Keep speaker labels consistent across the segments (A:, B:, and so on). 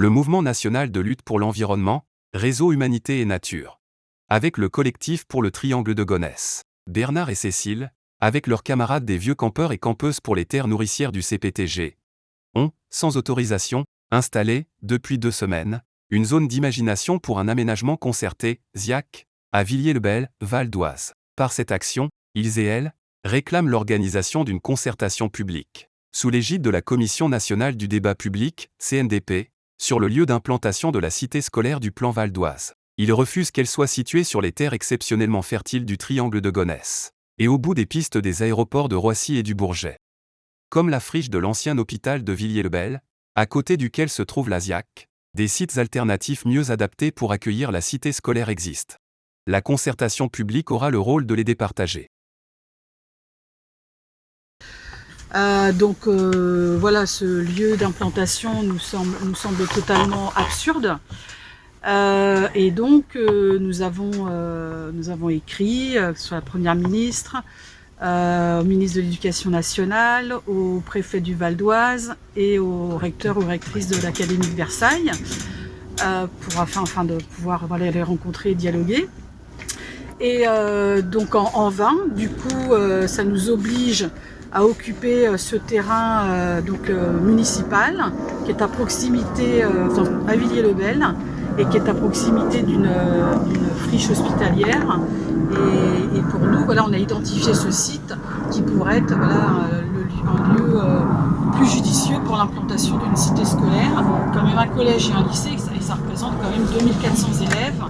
A: Le Mouvement national de lutte pour l'environnement, Réseau Humanité et Nature. Avec le collectif pour le Triangle de Gonesse. Bernard et Cécile, avec leurs camarades des vieux campeurs et campeuses pour les terres nourricières du CPTG, ont, sans autorisation, installé, depuis 2 semaines, une zone d'imagination pour un aménagement concerté, ZIAC, à Villiers-le-Bel, Val d'Oise. Par cette action, ils et elles réclament l'organisation d'une concertation publique, sous l'égide de la Commission nationale du débat public, CNDP, sur le lieu d'implantation de la cité scolaire du plan Val d'Oise. Ils refusent qu'elle soit située sur les terres exceptionnellement fertiles du Triangle de Gonesse, et au bout des pistes des aéroports de Roissy et du Bourget. Comme la friche de l'ancien hôpital de Villiers-le-Bel, à côté duquel se trouve la ZIAC, des sites alternatifs mieux adaptés pour accueillir la cité scolaire existent. La concertation publique aura le rôle de les départager.
B: Voilà, ce lieu d'implantation nous semble totalement absurde. Nous avons écrit sur la Première ministre, au ministre de l'Éducation nationale, au préfet du Val d'Oise et au recteur ou rectrice de l'Académie de Versailles, afin de pouvoir les rencontrer et dialoguer. Et en vain, du coup, ça nous oblige à occuper ce terrain municipal qui est à proximité, à Villiers-le-Bel, et qui est à proximité d'une friche hospitalière. Et pour nous, on a identifié ce site qui pourrait être un lieu plus judicieux pour l'implantation d'une cité scolaire. Quand même un collège et un lycée, et ça représente quand même 2400 élèves,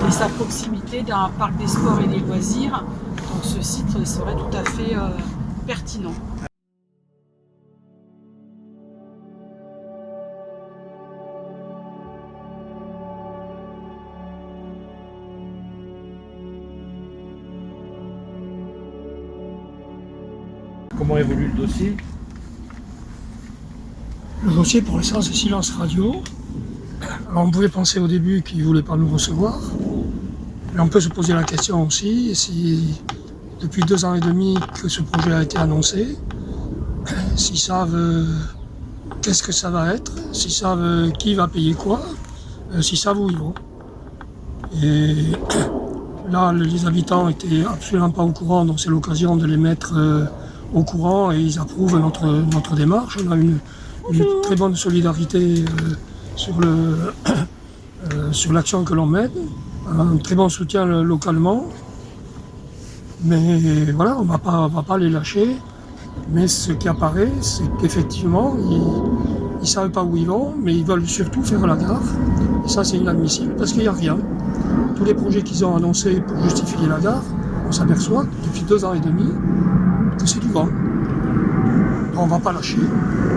B: et c'est à proximité d'un parc des sports et des loisirs. Donc ce site serait tout à fait pertinent.
C: Comment évolue le dossier?
D: Le dossier, pour l'instant, c'est silence radio. Alors, on pouvait penser au début qu'ils ne voulaient pas nous recevoir. Mais on peut se poser la question aussi, si depuis 2 ans et demi que ce projet a été annoncé, s'ils savent qu'est-ce que ça va être, s'ils savent qui va payer quoi, s'ils savent où ils vont. Et là, les habitants étaient absolument pas au courant, donc c'est l'occasion de les mettre au courant et ils approuvent notre démarche. On a une très bonne solidarité sur l'action que l'on mène, un très bon soutien localement. Mais voilà, on va pas les lâcher. Mais ce qui apparaît, c'est qu'effectivement, ils ne savent pas où ils vont, mais ils veulent surtout faire la gare. Et ça, c'est inadmissible parce qu'il n'y a rien. Tous les projets qu'ils ont annoncés pour justifier la gare, on s'aperçoit depuis 2 ans et demi que c'est du vent. On ne va pas lâcher.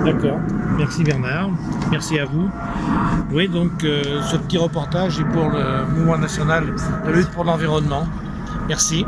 C: D'accord. Merci Bernard. Merci à vous. Oui, donc ce petit reportage est pour le Mouvement national de lutte pour l'environnement. Merci.